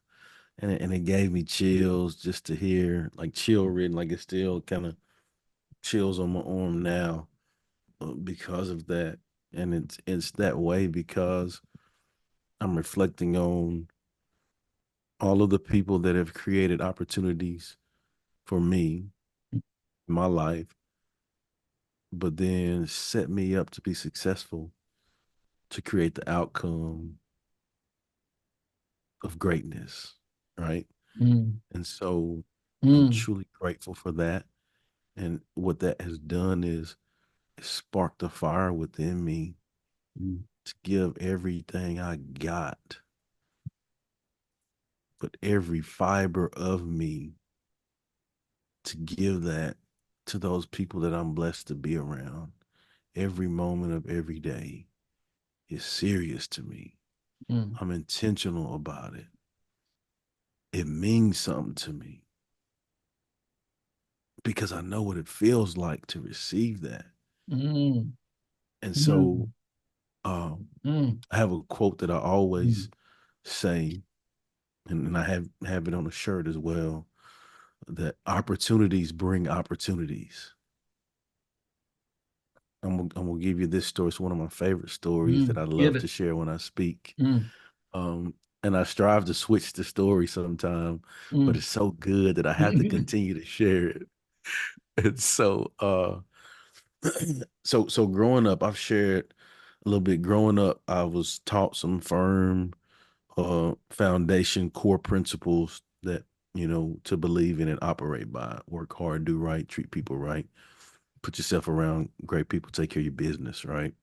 and it gave me chills just to hear, like chill written, like it still kind of chills on my arm now, because of that. And it's that way because I'm reflecting on all of the people that have created opportunities for me in my life, but then set me up to be successful, to create the outcome of greatness, right? Mm, And so I'm mm, truly grateful for that. And what that has done is it sparked a fire within me mm, to give everything I got, but every fiber of me to give that to those people that I'm blessed to be around. Every moment of every day is serious to me. mm, I'm intentional about it. It means something to me because I know what it feels like to receive that. mm, And so mm, um, mm, I have a quote that I mm, always say, and I have it on a shirt as well, that opportunities bring opportunities. I'm gonna give you this story. It's one of my favorite stories that I Give love it. to share when I speak. Mm, Um, and I strive to switch the story sometime, but mm, it's so good that I have to continue to share it. And so growing up, I've shared a little bit. Growing up, I was taught some firm foundation core principles that, to believe in and operate by. Work hard, do right, treat people right, put yourself around great people, take care of your business, right?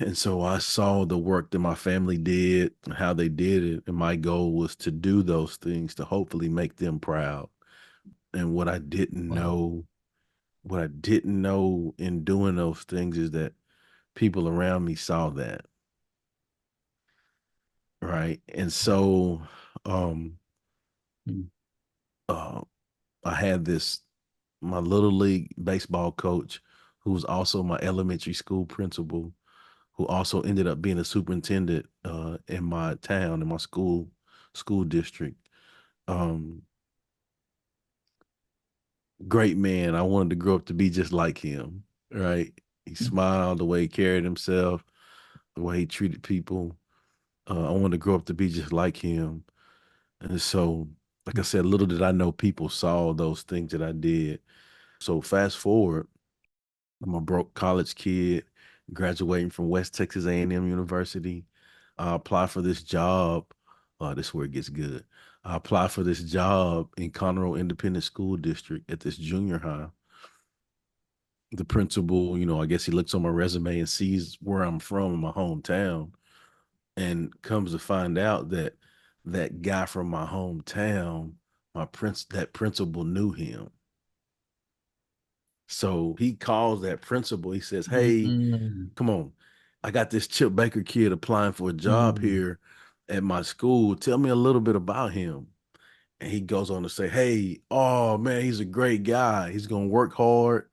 And so I saw the work that my family did and how they did it. And my goal was to do those things to hopefully make them proud. And Wow. what I didn't know in doing those things is that people around me saw that. Right. And so um Mm. uh I had this my little league baseball coach who was also my elementary school principal, who also ended up being a superintendent in my town, in my school district. Um, Great man. I wanted to grow up to be just like him. Right? He smiled, the way he carried himself, the way he treated people. I wanted to grow up to be just like him. And so, like I said, little did I know people saw those things that I did. So fast forward, I'm a broke college kid graduating from West Texas A&M University. I apply for this job. This is where it gets good. I apply for this job in Conroe Independent School District at this junior high. The principal, I guess he looks on my resume and sees where I'm from in my hometown, and comes to find out that that guy from my hometown, that principal knew him. So he calls that principal. He says, "Hey, Mm, come on. I got this Chip Baker kid applying for a job mm, here at my school. Tell me a little bit about him." And he goes on to say, "Hey, oh man, he's a great guy. He's going to work hard.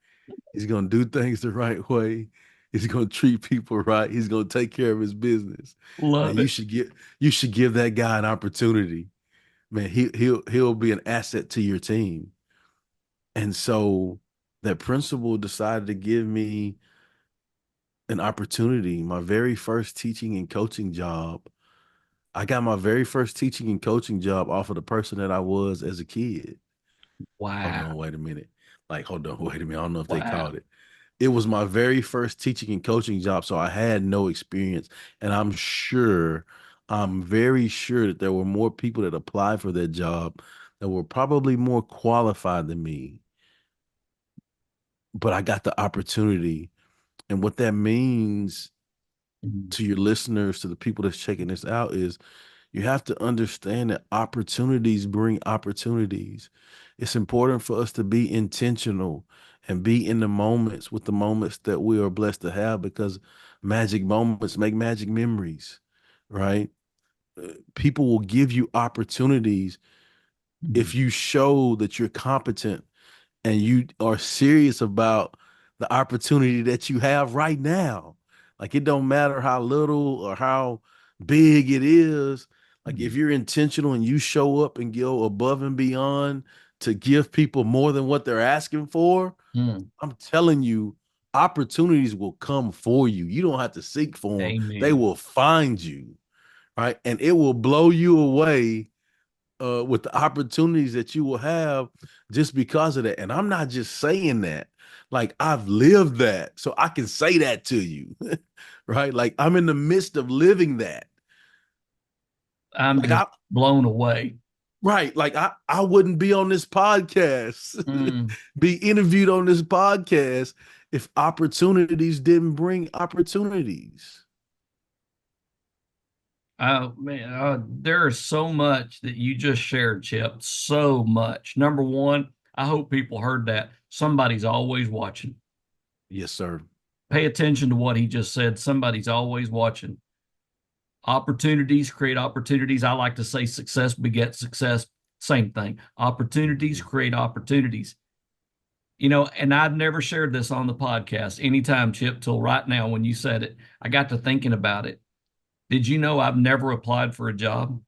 He's going to do things the right way. He's going to treat people right. He's going to take care of his business. Man, love it. you should give that guy an opportunity. Man, he'll be an asset to your team." And so that principal decided to give me an opportunity, my very first teaching and coaching job. I got my very first teaching and coaching job off of the person that I was as a kid. Hold Wow. on, wait a minute. Like, hold on, wait a minute. I don't know if they Wow. called it. It was my very first teaching and coaching job, so I had no experience. And I'm very sure that there were more people that applied for that job that were probably more qualified than me. But I got the opportunity. And what that means Mm, to your listeners, to the people that's checking this out, is you have to understand that opportunities bring opportunities. It's important for us to be intentional and be in the moments with the moments that we are blessed to have, because magic moments make magic memories, right? People will give you opportunities mm, if you show that you're competent and you are serious about the opportunity that you have right now. Like, it don't matter how little or how big it is. Like, if mm, you're intentional and you show up and go above and beyond to give people more than what they're asking for, mm. I'm telling you, opportunities will come for you. You don't have to seek for them. They Amen. will find you, right? And it will blow you away with the opportunities that you will have just because of that. And I'm not just saying that, like, I've lived that, so I can say that to you, right? Like, I'm in the midst of living that. I'm Like, just blown away. right, like I wouldn't be on this podcast, Mm. be interviewed on this podcast if opportunities didn't bring opportunities. Man, there is so much that you just shared, Chip. So much. Number one, I hope people heard that. Somebody's always watching. Yes, sir. Pay attention to what he just said. Somebody's always watching. Opportunities create opportunities. I like to say success begets success. Same thing. Opportunities Mhm. create opportunities. And I've never shared this on the podcast anytime, Chip, till right now when you said it. I got to thinking about it. Did you know I've never applied for a job?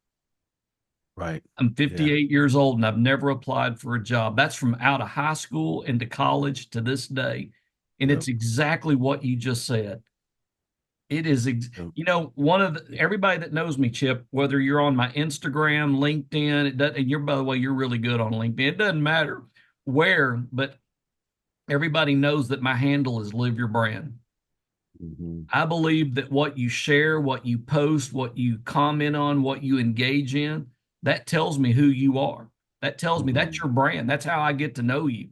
Right. I'm Yeah. 58 years old and I've never applied for a job. That's from out of high school into college to this day. And Yep. it's exactly what you just said. It is, Yep. one of everybody that knows me, Chip, whether you're on my Instagram, LinkedIn, it does, and you're, by the way, you're really good on LinkedIn. It doesn't matter where, but everybody knows that my handle is Live Your Brand. Mhm. I believe that what you share, what you post, what you comment on, what you engage in, that tells me who you are. That tells me that's Mhm. your brand. That's how I get to know you.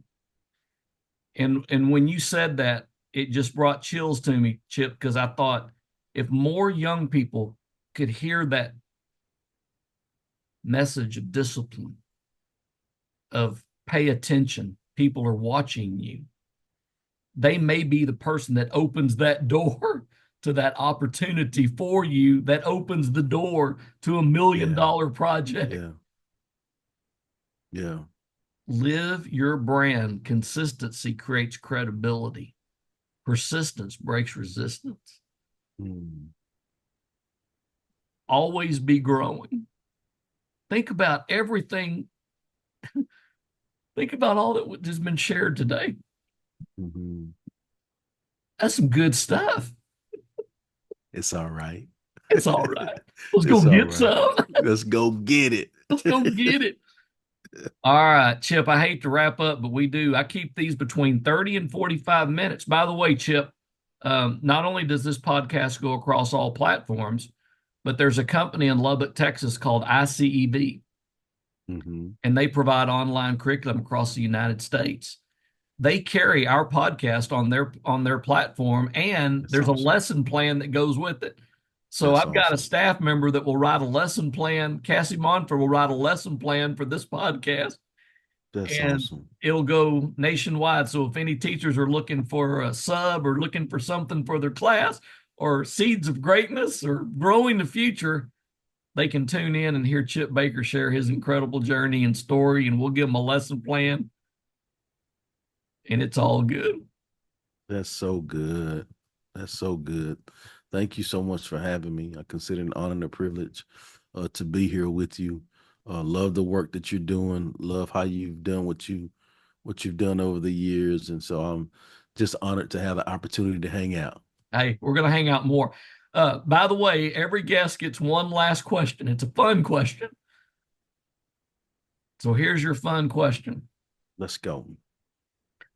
And when you said that, it just brought chills to me, Chip, because I thought If more young people could hear that message of discipline, of pay attention, people are watching you, they may be the person that opens that door to that opportunity for you, that opens the door to Yeah. $1 million project. Yeah. Yeah. Live your brand. Consistency creates credibility. Persistence breaks resistance. Mm. Always be growing. Think about everything. Think about all that has been shared today. Hmm. That's some good stuff. It's all right. It's all right. Let's go It's all get right. some. Let's go get it. Let's go get it. All right, Chip, I hate to wrap up, but we do. I keep these between 30 and 45 minutes. By the way, Chip, not only does this podcast go across all platforms, but there's a company in Lubbock, Texas called ICEB, Hmm. and they provide online curriculum across the United States. They carry our podcast on their platform, and That's there's a awesome. lesson plan that goes with it. So That's I've got a awesome. staff member that will write a lesson plan. Cassie Monfort will write a lesson plan for this podcast, That's and awesome. it'll go nationwide. So if any teachers are looking for a sub or looking for something for their class or seeds of greatness or growing the future, they can tune in and hear Chip Baker share his incredible journey and story, and we'll give them a lesson plan, and it's all good. That's so good. That's so good. Thank you so much for having me. I consider it an honor and a privilege to be here with you. Love the work that you're doing. Love how you've done what you've done over the years, and so I'm just honored to have the opportunity to hang out. Hey, we're going to hang out more. By the way, every guest gets one last question. It's a fun question. So here's your fun question. Let's go.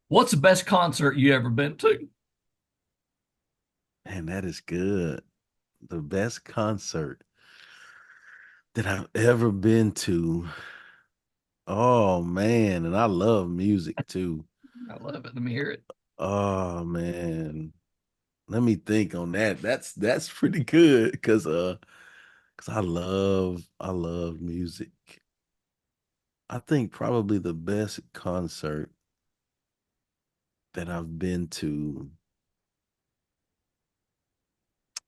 What's the best concert you ever been to? And that is good. The best concert that I've ever been to. Oh man, and I love music too. I love it. Let me hear it. Oh man. Let me think on that. That's pretty good because I love music. I think probably the best concert that I've been to,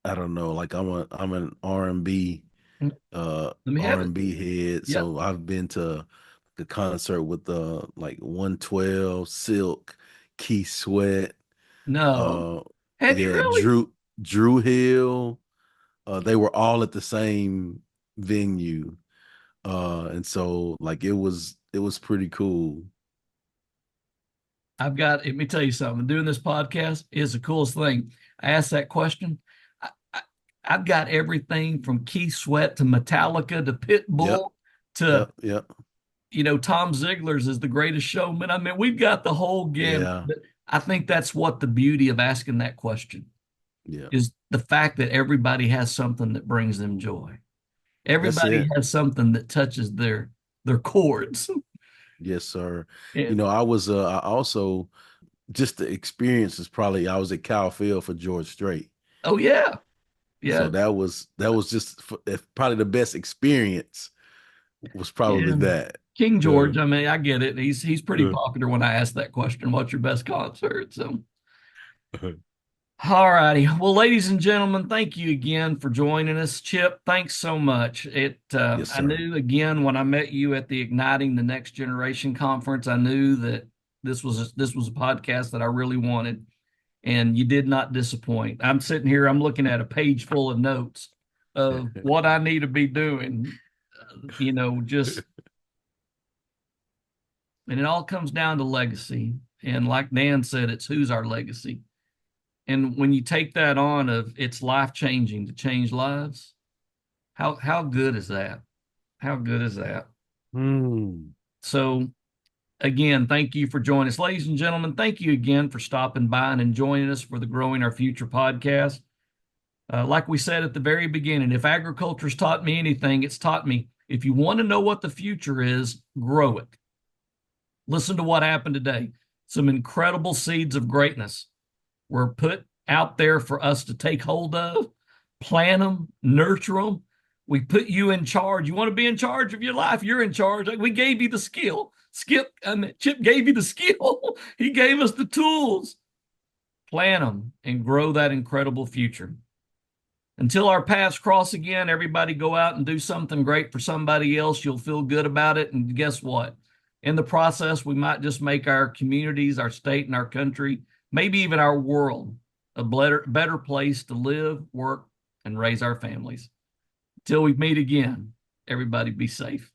I don't know, like I'm an R&B Let me have it. R&B head, Yep. so I've been to the concert with like 112, Silk, Keith Sweat, No. uh Have you yeah, really? Drew Hill. They were all at the same venue. And so like it was pretty cool. Let me tell you something. Doing this podcast is the coolest thing. I asked that question. I, I, I've got everything from Keith Sweat to Metallica to Yep, Pitbull to, yep, yep. Tom Ziegler's is the greatest showman. I mean, we've got the whole gamut. Yeah, But I think that's what the beauty of asking that question yeah. is, the fact that everybody has something that brings them joy. That's Everybody it. has something that touches their chords. Yes, sir. And I also just the experience is probably I was at Cal Field for George Strait. oh yeah, So yeah, that was just probably the best experience was probably yeah. that. King Uh, George. I mean, I get it. He's pretty uh, popular when I ask that question. What's your best concert? So, all righty. Well, ladies and gentlemen, thank you again for joining us. Chip, thanks so much. yes, I sir. knew again when I met you at the Igniting the Next Generation conference, I knew that this was a podcast that I really wanted, and you did not disappoint. I'm sitting here, I'm looking at a page full of notes of what I need to be doing. Just, and it all comes down to legacy. And like Dan said, it's who's our legacy. And when you take that on of it's life changing to change lives, how good is that? How good is that? Hmm. So again, thank you for joining us, ladies and gentlemen. Thank you again for stopping by and joining us for the Growing Our Future podcast. Like we said at the very beginning, if agriculture's taught me anything, it's taught me if you want to know what the future is, grow it. Listen to what happened today. Some incredible seeds of greatness were put out there for us to take hold of, Plan them, nurture them. We put you in charge. You want to be in charge of your life? You're in charge. Like, we gave you the skill. Chip gave you the skill. He gave us the tools. Plan them and grow that incredible future. Until our paths cross again, everybody go out and do something great for somebody else. You'll feel good about it. And guess what? In the process, we might just make our communities, our state, and our country, maybe even our world, a better place to live, work, and raise our families. Till we meet again, everybody be safe.